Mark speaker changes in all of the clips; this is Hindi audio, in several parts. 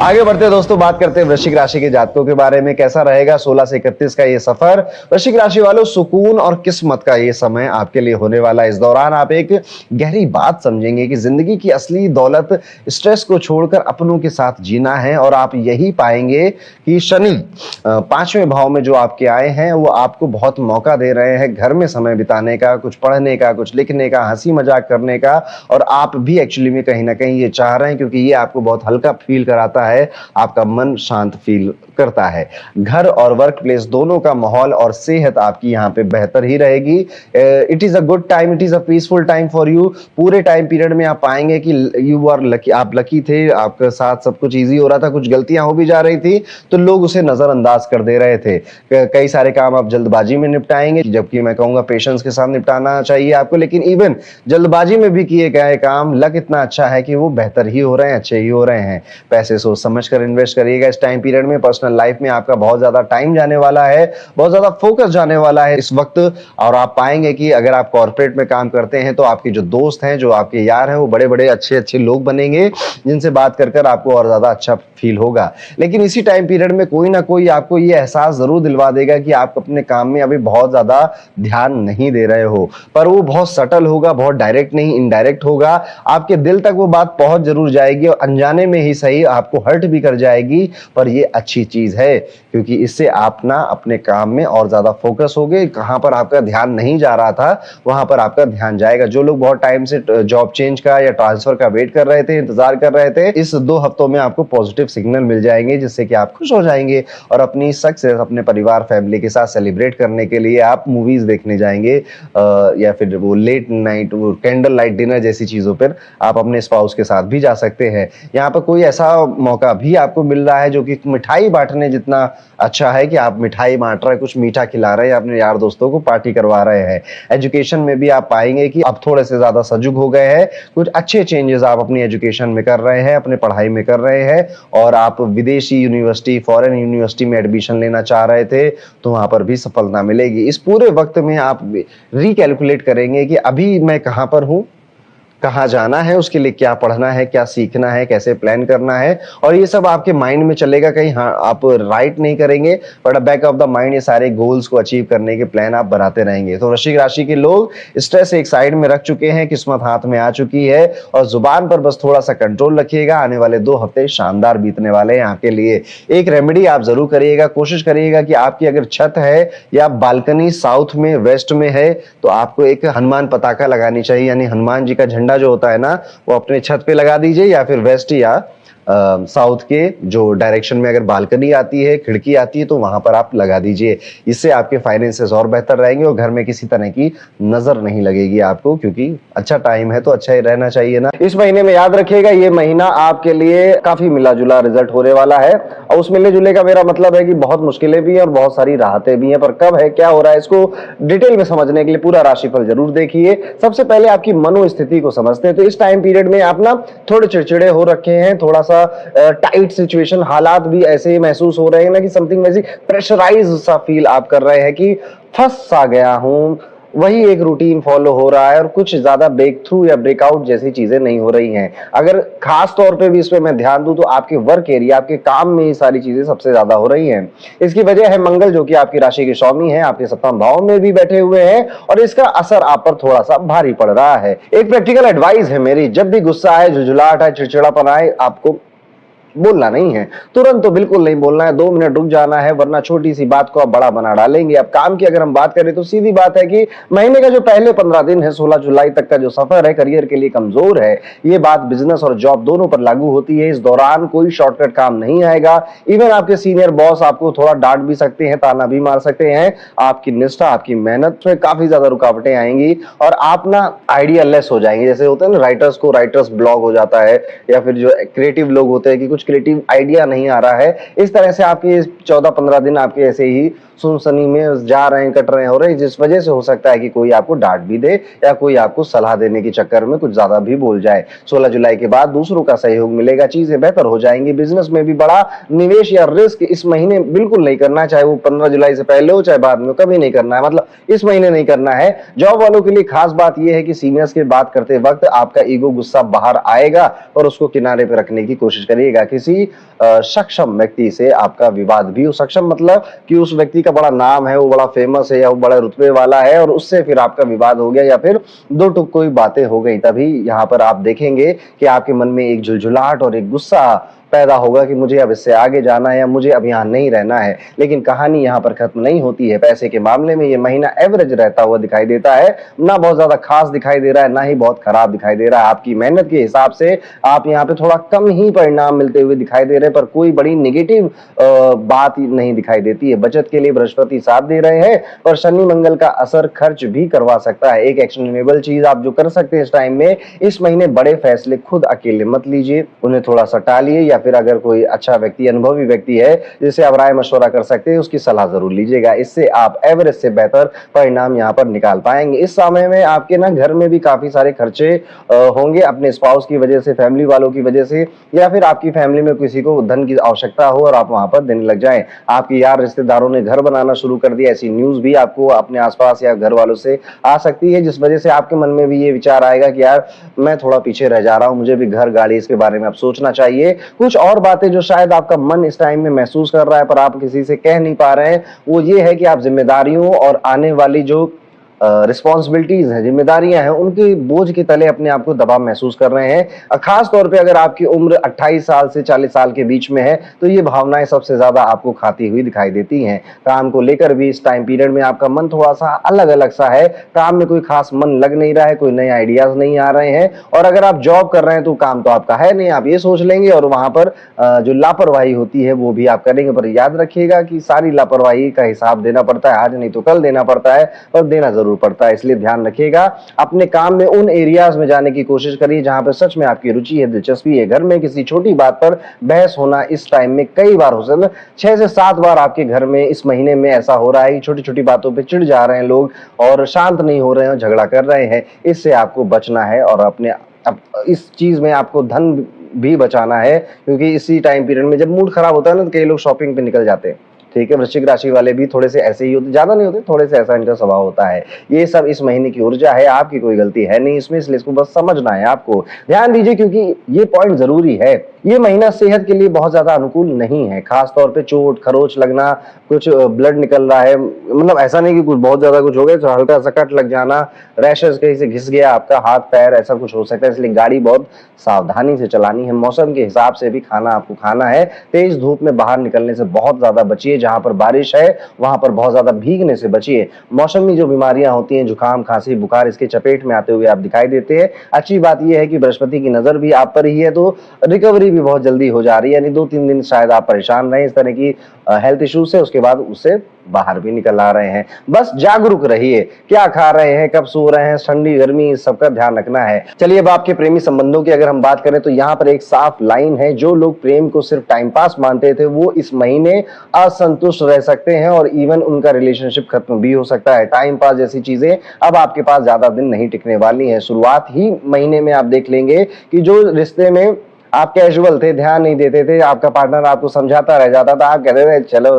Speaker 1: आगे बढ़ते हैं दोस्तों, बात करते हैं वृश्चिक राशि के जातकों के बारे में। कैसा रहेगा 16 से 31 का ये सफर। वृश्चिक राशि वालों, सुकून और किस्मत का ये समय आपके लिए होने वाला है। इस दौरान आप एक गहरी बात समझेंगे कि जिंदगी की असली दौलत स्ट्रेस को छोड़कर अपनों के साथ जीना है। और आप यही पाएंगे कि शनि 5वें भाव में जो आपके आए हैं वो आपको बहुत मौका दे रहे हैं घर में समय बिताने का, कुछ पढ़ने का, कुछ लिखने का, हंसी मजाक करने का। और आप भी एक्चुअली में कहीं ना कहीं ये चाह रहे हैं, क्योंकि ये आपको बहुत हल्का फील कराता है, आपका मन शांत फील करता है। घर और वर्क प्लेस दोनों का माहौल और सेहत आपकी यहाँ पे बेहतर ही रहेगी। It is a good time, it is a peaceful time for you. पूरे टाइम पीरियड में आप पाएंगे कि यू आर लकी, आप लकी थे, आपके साथ सब कुछ इजी हो रहा था। कुछ गलतियां हो भी जा रही थी तो लोग उसे नजरअंदाज कर दे रहे थे। कई सारे काम आप जल्दबाजी में निपटाएंगे, जबकि मैं कहूंगा पेशेंस के साथ निपटाना चाहिए आपको। लेकिन इवन जल्दबाजी में भी किए गए काम लक इतना अच्छा है कि वो बेहतर ही हो रहे हैं, अच्छे ही हो रहे हैं। पैसे सोच समझ कर इन्वेस्ट करिएगा इस टाइम पीरियड में। पर्सनल लाइफ में आपका बहुत ज्यादा टाइम जाने वाला है, बहुत ज्यादा फोकस जाने वाला है इस वक्त। और आप पाएंगे कि अगर आप कॉर्पोरेट में काम करते हैं तो आपके जो दोस्त हैं, जो आपके यार हैं, वो बड़े बड़े अच्छे अच्छे लोग बनेंगे, जिनसे बात कर कर आपको और ज्यादा अच्छा फील होगा। लेकिन इसी टाइम पीरियड में कोई ना कोई आपको ये एहसास जरूर दिलवा देगा कि आप अपने काम में अभी बहुत ज्यादा ध्यान नहीं दे रहे हो। पर वो बहुत सटल होगा, बहुत डायरेक्ट नहीं, इनडायरेक्ट होगा। आपके दिल तक वो बात पहुंच जरूर जाएगी और अनजाने में ही सही आपको हर्ट भी कर जाएगी। पर ये अच्छी चीज है, क्योंकि इससे आप ना अपने काम में और ज्यादा फोकस होगे। कहां पर आपका ध्यान नहीं जा रहा था वहां पर आपका ध्यान जाएगा। जो लोग बहुत टाइम से जॉब चेंज का या ट्रांसफर का वेट कर रहे थे, इंतजार कर रहे थे, इस 2 हफ्तों में आपको पॉजिटिव सिग्नल मिल जाएंगे, जिससे कि आप खुश हो जाएंगे और अपनी सक्सेस अपने परिवार फैमिली के साथ सेलिब्रेट करने के लिए आप मूवीज देखने जाएंगे, या फिर वो लेट नाइट, वो कैंडल लाइट डिनर जैसी चीजों पर आप अपने स्पाउस के साथ भी जा सकते हैं। यहाँ पर कोई ऐसा मौका भी आपको मिल रहा है जो कि मिठाई बांटने जितना अच्छा है, कि आप मिठाई बांट रहे हैं, कुछ मीठा खिला रहे हैं, अपने यार दोस्तों को पार्टी करवा रहे हैं। एजुकेशन में भी आप पाएंगे कि अब थोड़े से ज्यादा सजग हो गए हैं, कुछ अच्छे चेंजेस आप अपनी एजुकेशन में कर रहे हैं, अपने पढ़ाई में कर रहे हैं। और आप विदेशी यूनिवर्सिटी, फॉरेन यूनिवर्सिटी में एडमिशन लेना चाह रहे थे तो वहां पर भी सफलता मिलेगी। इस पूरे वक्त में आप रिकैलकुलेट करेंगे कि अभी मैं कहां पर हूं, कहाँ जाना है, उसके लिए क्या पढ़ना है, क्या सीखना है, कैसे प्लान करना है। और ये सब आपके माइंड में चलेगा। कहीं हाँ आप राइट नहीं करेंगे, but back of the mind ये सारे गोल्स को अचीव करने के प्लान आप बनाते रहेंगे। तो वृश्चिक राशि के लोग स्ट्रेस एक साइड में रख चुके हैं, किस्मत हाथ में आ चुकी है, और जुबान पर बस थोड़ा सा कंट्रोल रखिएगा। आने वाले 2 हफ्ते शानदार बीतने वाले हैं आपके लिए। एक रेमेडी आप जरूर करिएगा, कोशिश करिएगा कि आपकी अगर छत है या बालकनी साउथ में, वेस्ट में है, तो आपको एक हनुमान पताका लगानी चाहिए, यानी हनुमान जी का झंडा जो होता है ना, वो अपने छत पे लगा दीजिए, या फिर वेस्ट या साउथ के जो डायरेक्शन में अगर बालकनी आती है, खिड़की आती है, तो वहां पर आप लगा दीजिए। इससे आपके फाइनेंसेस और बेहतर रहेंगे और घर में किसी तरह की नजर नहीं लगेगी आपको, क्योंकि अच्छा टाइम है तो अच्छा ही रहना चाहिए ना। इस महीने में याद रखिएगा, ये महीना आपके लिए काफी मिला जुला रिजल्ट होने वाला है। और उस मिलने जुलने का मेरा मतलब है कि बहुत मुश्किलें भी हैं और बहुत सारी राहतें भी हैं। पर कब है, क्या हो रहा है, इसको डिटेल में समझने के लिए पूरा राशिफल जरूर देखिए। सबसे पहले आपकी मनोस्थिति को समझते हैं। तो इस टाइम पीरियड में आप ना थोड़े चिड़चिड़े हो रखे हैं, थोड़ा सा टाइट सिचुएशन, हालात भी ऐसे महसूस हो रहे हैं ना कि समथिंग वैसी प्रेशराइज सा फील आप कर रहे हैं कि फंस सा गया हूं। वही एक रूटीन फॉलो हो रहा है और कुछ ज्यादा ब्रेक थ्रू या ब्रेकआउट जैसी चीजें नहीं हो रही हैं। अगर खास तौर पे भी इस पे मैं ध्यान दूं तो आपके वर्क एरिया, आपके काम में ये सारी चीजें सबसे ज्यादा हो रही हैं। इसकी वजह है मंगल, जो कि आपकी राशि के स्वामी है, आपके 7वें भाव में भी बैठे हुए हैं, और इसका असर आप पर थोड़ा सा भारी पड़ रहा है। एक प्रैक्टिकल एडवाइस है मेरी, जब भी गुस्सा आए, झुझुलाहट आए, चिड़चिड़ापन आए, आपको बोलना नहीं है, तुरंत तो बिल्कुल नहीं बोलना है, 2 मिनट रुक जाना है, वरना छोटी सी बात को आप बड़ा बना डालेंगे। अब काम की अगर हम बात करें तो सीधी बात है कि महीने का जो पहले 15 दिन है, 16 जुलाई तक का जो सफर है, करियर के लिए कमजोर है। ये बात बिजनेस और जॉब दोनों पर लागू होती है। इस दौरान कोई शॉर्टकट काम नहीं आएगा। इवन आपके सीनियर बॉस आपको थोड़ा डांट भी सकते हैं, ताना भी मार सकते हैं। आपकी निष्ठा, आपकी मेहनत में काफी ज्यादा रुकावटें आएंगी और आप ना आइडिया लेस हो जाएंगे। जैसे होता है ना, राइटर्स को राइटर्स ब्लॉक हो जाता है, या फिर जो क्रिएटिव लोग होते हैं कि क्रिएटिव आइडिया नहीं आ रहा है। इस तरह से आपके 14-15 दिन आपके ऐसे ही सुनसनी में जा रहे हैं, कट रहे हैं, हो रहे हैं, जिस वजह से हो सकता है कि कोई आपको डांट भी दे या कोई आपको सलाह देने के चक्कर में कुछ ज्यादा भी बोल जाए। 16 जुलाई के बाद दूसरों का सहयोग मिलेगा, चीजें बेहतर हो जाएंगी। बिजनेस में भी बड़ा निवेश या रिस्क इस महीने बिल्कुल नहीं करना, चाहे वो 15 जुलाई से पहले हो चाहे बाद में, कभी नहीं करना है, मतलब इस महीने नहीं करना है। जॉब वालों के लिए खास बात यह है कि सीनियर्स की बात करते वक्त आपका ईगो, गुस्सा बाहर आएगा और उसको किनारे पर रखने की कोशिश करिएगा, किसी सक्षम व्यक्ति से आपका विवाद भी हो। सक्षम मतलब कि उस व्यक्ति का बड़ा नाम है, वो बड़ा फेमस है या वो बड़ा रुतबे वाला है और उससे फिर आपका विवाद हो गया या फिर दो टुक कोई बातें हो गई, तभी यहाँ पर आप देखेंगे कि आपके मन में एक झुलझुलाहट और एक गुस्सा पैदा होगा कि मुझे अब इससे आगे जाना है या मुझे अब यहाँ नहीं रहना है। लेकिन कहानी यहाँ पर खत्म नहीं होती है। पैसे के मामले में ये महीना एवरेज रहता हुआ दिखाई देता है, ना बहुत ज्यादा खास दिखाई दे रहा है, ना ही बहुत खराब दिखाई दे रहा है। आपकी मेहनत के हिसाब से आप यहाँ पे थोड़ा कम ही परिणाम मिलते हुए दिखाई दे रहे हैं, पर कोई बड़ी निगेटिव बात नहीं दिखाई देती है। बचत के लिए बृहस्पति साथ दे रहे हैं, पर शनि मंगल का असर खर्च भी करवा सकता है। एक एक्शनेबल चीज आप जो कर सकते हैं इस टाइम में, इस महीने बड़े फैसले खुद अकेले मत लीजिए, उन्हें थोड़ा सा टालिए, या फिर अगर कोई अच्छा व्यक्ति, अनुभवी व्यक्ति है जिसे आप राय मशवरा कर सकते हैं, उसकी सलाह जरूर लीजिएगा। इससे आप एवरेज से बेहतर परिणाम यहाँ पर निकाल पाएंगे। इस समय में आपके ना घर में भी काफी सारे खर्चे होंगे, अपने स्पाउस की वजह से, फैमिली वालों की वजह से, या फिर आपकी फैमिली में किसी को धन की आवश्यकता हो और आप वहां पर देने लग जाएं। आपके यार रिश्तेदारों ने घर बनाना शुरू कर दिया, ऐसी न्यूज भी आपको अपने आसपास या घर वालों से आ सकती है, जिस वजह से आपके मन में भी ये विचार आएगा कि यार मैं थोड़ा पीछे रह जा रहा हूं, मुझे भी घर गाड़ी इसके बारे में अब सोचना चाहिए। कुछ और बातें जो शायद आपका मन इस टाइम में महसूस कर रहा है पर आप किसी से कह नहीं पा रहे हैं, वो ये है कि आप जिम्मेदारियों और आने वाली जो रिस्पॉन्सिबिलिटीज हैं, जिम्मेदारियां हैं, उनके बोझ के तले अपने आप को दबाव महसूस कर रहे हैं। खास तौर पे अगर आपकी उम्र 28 साल से 40 साल के बीच में है तो ये भावनाएं सबसे ज्यादा आपको खाती हुई दिखाई देती हैं। काम को लेकर भी इस टाइम पीरियड में आपका मन थोड़ा सा अलग अलग सा है, काम में कोई खास मन लग नहीं रहा है, कोई नए आइडियाज नहीं आ रहे हैं। और अगर आप जॉब कर रहे हैं तो काम तो आपका है नहीं, आप ये सोच लेंगे और वहां पर जो लापरवाही होती है वो भी आप करेंगे। पर याद रखिएगा कि सारी लापरवाही का हिसाब देना पड़ता है, आज नहीं तो कल देना पड़ता है, पर देना जरूर पड़ता है। इसलिए ध्यान रखिएगा, अपने काम में उन एरियाज में जाने की कोशिश करिए जहां पर सच में आपकी रुचि है, दिलचस्पी है। घर में किसी छोटी बात पर बहस होना इस टाइम में कई बार हो सकता है, 6 से 7 बार आपके घर में इस महीने में ऐसा हो रहा है कि छोटी छोटी बातों पे चिढ़ जा रहे हैं लोग और शांत नहीं हो रहे हैं, झगड़ा कर रहे हैं। इससे आपको बचना है और अपने इस चीज में आपको धन भी बचाना है, क्योंकि इसी टाइम पीरियड में जब मूड खराब होता है ना तो कई लोग शॉपिंग पे निकल जाते हैं। ठीक है, वृश्चिक राशि वाले भी थोड़े से ऐसे ही होते, ज्यादा नहीं होते, थोड़े से ऐसा इनका स्वभाव होता है। ये सब इस महीने की ऊर्जा है, आपकी कोई गलती है नहीं इसमें, इसलिए इसको बस समझना है। आपको ध्यान दीजिए क्योंकि ये पॉइंट जरूरी है। ये महीना सेहत के लिए बहुत ज्यादा अनुकूल नहीं है, खास तौर पे चोट खरोच लगना, कुछ ब्लड निकल रहा है, मतलब ऐसा नहीं कि कुछ बहुत ज्यादा कुछ हो गया, तो हल्का सा कट लग जाना, रैशेस कहीं से घिस गया आपका हाथ पैर, ऐसा कुछ हो सकता है। इसलिए गाड़ी बहुत सावधानी से चलानी है। मौसम के हिसाब से भी खाना आपको खाना है। तेज धूप में बाहर निकलने से बहुत ज्यादा बचिए, जहां पर बारिश है वहां पर बहुत ज्यादा भीगने से बचिए। मौसमी जो बीमारियां होती हैं, जुकाम खांसी बुखार, इसके चपेट में आते हुए आप दिखाई देते हैं। अच्छी बात यह है कि बृहस्पति की नजर भी आप पर ही है, तो रिकवरी भी बहुत जल्दी हो जा रही है। यानी 2-3 दिन शायद आप परेशान रहे इस तरह की हेल्थ इश्यू से, उसके बाद उससे बाहर भी निकल आ रहे हैं। बस जागरूक रहिए, क्या खा रहे हैं, कब सो रहे हैं, ठंडी गर्मी, इस सबका ध्यान रखना है। चलिए अब आपके प्रेमी संबंधों की अगर हम बात करें तो यहाँ पर एक साफ लाइन है। जो लोग प्रेम को सिर्फ टाइम पास मानते थे वो इस महीने असंतुष्ट रह सकते हैं और इवन उनका रिलेशनशिप खत्म भी हो सकता है। टाइम पास जैसी चीजें अब आपके पास ज्यादा दिन नहीं टिकने वाली हैं। शुरुआत ही महीने में आप देख लेंगे कि जो रिश्ते में आप कैजुअल थे, ध्यान नहीं देते थे, आपका पार्टनर आपको समझाता रह जाता था, आप कहते थे चलो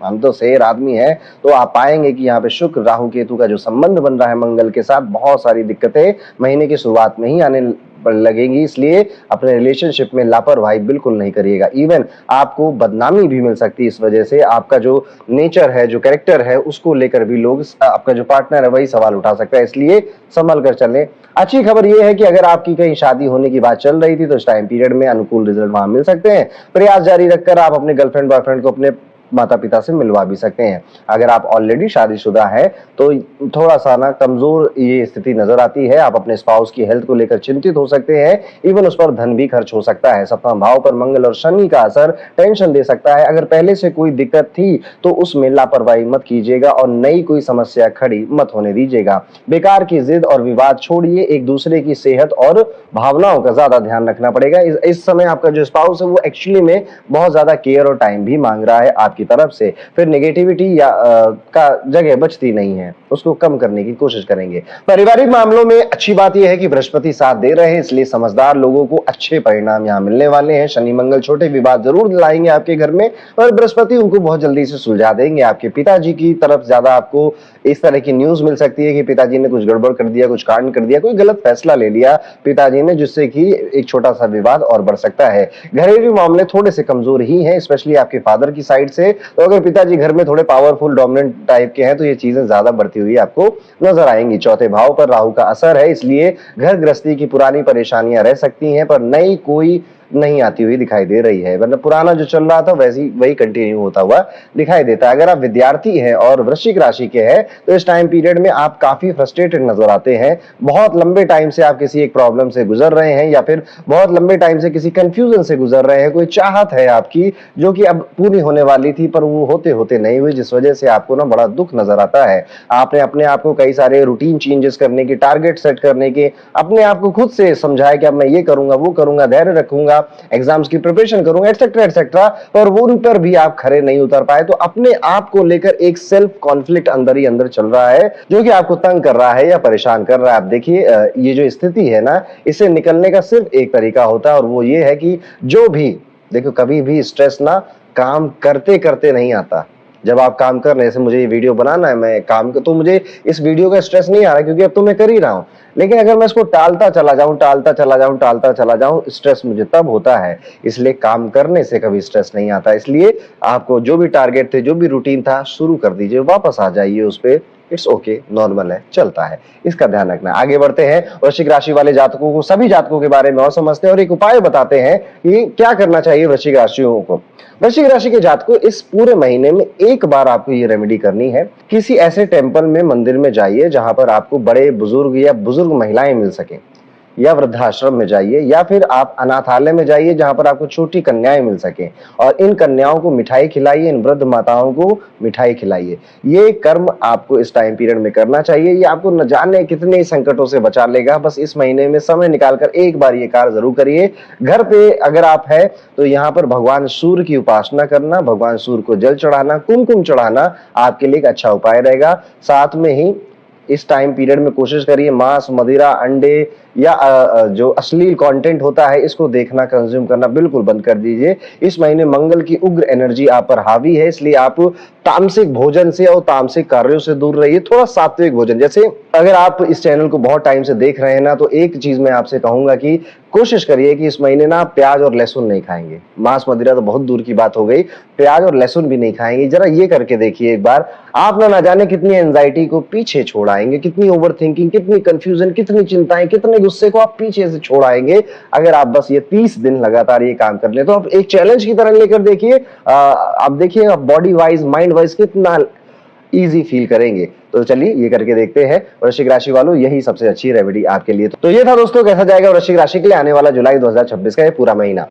Speaker 1: हम तो शेर आदमी है, तो आप पाएंगे कि यहाँ पे शुक्र राहु केतु का जो संबंध बन रहा है मंगल के साथ, बहुत सारी दिक्कतें महीने की शुरुआत में ही आने लगेंगी। इसलिए अपने रिलेशनशिप में लापरवाही बिल्कुल नहीं करिएगा। इवन आपको बदनामी भी मिल सकती है इस वजह से। आपका जो नेचर है, जो कैरेक्टर है, उसको लेकर भी लोग, आपका जो पार्टनर है वही सवाल उठा सकता है, इसलिए संभल कर चलें। अच्छी खबर यह है कि अगर आपकी कहीं शादी होने की बात चल रही थी तो इस टाइम पीरियड में अनुकूल रिजल्ट वहां मिल सकते हैं। प्रयास जारी रखकर आप अपने गर्लफ्रेंड बॉयफ्रेंड को अपने माता पिता से मिलवा भी सकते हैं। अगर आप ऑलरेडी शादीशुदा है तो थोड़ा सा ना कमजोर ये स्थिति नजर आती है। आप अपने स्पाउस की हेल्थ को लेकर चिंतित हो सकते हैं, इवन उस पर धन भी खर्च हो सकता है। सप्तम भाव पर मंगल और शनि का असर टेंशन दे सकता है। अगर पहले से कोई दिक्कत थी तो उसमें लापरवाही मत कीजिएगा और नई कोई समस्या खड़ी मत होने दीजिएगा। बेकार की जिद और विवाद छोड़िए, एक दूसरे की सेहत और भावनाओं का ज्यादा ध्यान रखना पड़ेगा। इस समय आपका जो स्पाउस है वो एक्चुअली में बहुत ज्यादा केयर और टाइम भी मांग रहा है आपकी आपकी तरफ से, फिर नेगेटिविटी या का जगह बचती नहीं है, उसको कम करने की कोशिश करेंगे। पारिवारिक मामलों में अच्छी बात यह है कि बृहस्पति साथ दे रहे हैं, इसलिए समझदार लोगों को अच्छे परिणाम यहाँ मिलने वाले हैं। शनि मंगल छोटे विवाद जरूर लाएंगे आपके घर में, और बृहस्पति उनको बहुत जल्दी से सुलझा देंगे। आपके पिताजी की तरफ ज्यादा आपको इस तरह की न्यूज मिल सकती है कि पिताजी ने कुछ गड़बड़ कर दिया, कुछ कांड कर दिया, कोई गलत फैसला ले लिया पिताजी ने, जिससे कि एक छोटा सा विवाद और बढ़ सकता है। घरेलू मामले थोड़े से कमजोर ही हैं, स्पेशली आपके फादर की साइड से। तो अगर पिताजी घर में थोड़े पावरफुल डोमिनेंट टाइप के हैं तो ये चीजें ज्यादा बढ़ती हुई आपको नजर आएंगी। चौथे भाव पर राहु का असर है, इसलिए घर गृहस्थी की पुरानी परेशानियां रह सकती हैं, पर नई कोई नहीं आती हुई दिखाई दे रही है। मतलब पुराना जो चल रहा था वैसी वही कंटिन्यू होता हुआ दिखाई देता है। अगर आप विद्यार्थी हैं और वृश्चिक राशि के हैं तो इस टाइम पीरियड में आप काफी फ्रस्ट्रेटेड नजर आते हैं। बहुत लंबे टाइम से आप किसी एक प्रॉब्लम से गुजर रहे हैं, या फिर बहुत लंबे टाइम से किसी कंफ्यूजन से गुजर रहे हैं। कोई चाहत है आपकी जो कि अब पूरी होने वाली थी, पर वो होते होते नहीं हुई, जिस वजह से आपको ना बड़ा दुख नजर आता है। आपने अपने आप को कई सारे रूटीन चेंजेस करने के, टारगेट सेट करने के, अपने आप को खुद से समझाया कि अब मैं ये करूंगा, वो करूंगा, धैर्य रखूंगा, एग्जाम्स की प्रिपरेशन करूंगा, एटसेट्रा एटसेट्रा, और वो उन पर भी आप खरे नहीं उतर पाए। तो अपने आप को लेकर एक सेल्फ कॉन्फ्लिक्ट अंदर ही अंदर चल रहा है, जो कि आपको तंग कर रहा है या परेशान कर रहा है। आप देखिए, ये जो स्थिति है ना, इससे निकलने का सिर्फ एक तरीका होता है, और वो ये है कि जो भी देखो, कभी भी स्ट्रेस ना काम करते करते नहीं आता। जब आप काम कर रहे हैं, जैसे मुझे ये वीडियो बनाना है, मैं काम तो मुझे इस वीडियो का स्ट्रेस नहीं आ रहा, क्योंकि अब तो मैं कर ही रहा हूं। लेकिन अगर मैं इसको टालता चला जाऊं, स्ट्रेस मुझे तब होता है। इसलिए काम करने से कभी स्ट्रेस नहीं आता। इसलिए आपको जो भी टारगेट थे, जो भी रूटीन था, शुरू कर दीजिए, वापस आ जाइए उस पे। इट्स ओके, नॉर्मल है, चलता है, इसका ध्यान रखना। आगे बढ़ते हैं, वृश्चिक राशि वाले जातकों को, सभी जातकों के बारे में और समझते हैं, और एक उपाय बताते हैं कि क्या करना चाहिए वृश्चिक राशियों को। वृश्चिक राशि के जातकों, इस पूरे महीने में एक बार आपको ये रेमेडी करनी है। किसी ऐसे टेंपल में, मंदिर में जाइए जहां पर आपको बड़े बुजुर्ग या बुजुर्ग महिलाएं मिल सके, या वृद्धाश्रम में जाइए, या फिर आप अनाथालय में जाइए जहां पर आपको छोटी कन्याएं मिल सके, और इन कन्याओं को मिठाई खिलाइए, इन वृद्ध माताओं को मिठाई खिलाइए। ये कर्म आपको इस टाइम पीरियड में करना चाहिए। ये आपको न जाने कितने संकटों से बचा लेगा। बस इस महीने में समय निकालकर एक बार ये कार्य जरूर करिए। घर पे अगर आप है तो यहाँ पर भगवान सूर्य की उपासना करना, भगवान सूर्य को जल चढ़ाना, कुमकुम चढ़ाना आपके लिए एक अच्छा उपाय रहेगा। साथ में ही इस टाइम पीरियड में कोशिश करिए मांस, मदिरा, अंडे या जो अश्लील कंटेंट होता है, इसको देखना, कंज्यूम करना बिल्कुल बंद कर दीजिए। इस महीने मंगल की उग्र एनर्जी आप पर हावी है, इसलिए आप तामसिक भोजन से और तामसिक कार्यों से दूर रहिए। थोड़ा सात्विक भोजन, जैसे अगर आप इस चैनल को बहुत टाइम से देख रहे हैं ना, तो एक चीज मैं आपसे कहूंगा कि कोशिश करिए कि इस महीने ना प्याज और लहसुन नहीं खाएंगे। मांस मदिरा तो बहुत दूर की बात हो गई, प्याज और लहसुन भी नहीं खाएंगे। जरा ये करके देखिए एक बार, आप ना जाने कितनी एंजाइटी को पीछे छोड़ आएंगे, कितनी ओवर थिंकिंग, कितनी कंफ्यूजन, कितनी चिंताएं, कितने गुस्से को आप पीछे से छोड़ आएंगे। अगर आप बस ये 30 दिन लगातार ये काम कर ले तो आप एक चैलेंज की तरह लेकर देखिए। आप देखिए, आप बॉडी वाइज, माइंड वाइज कितना इजी फील करेंगे। तो चलिए ये करके देखते हैं। वृश्चिक राशि वालों, यही सबसे अच्छी रेमेडी आपके लिए। तो ये था दोस्तों, कैसा जाएगा वृश्चिक राशि के लिए आने वाला जुलाई 2026 का ये पूरा महीना।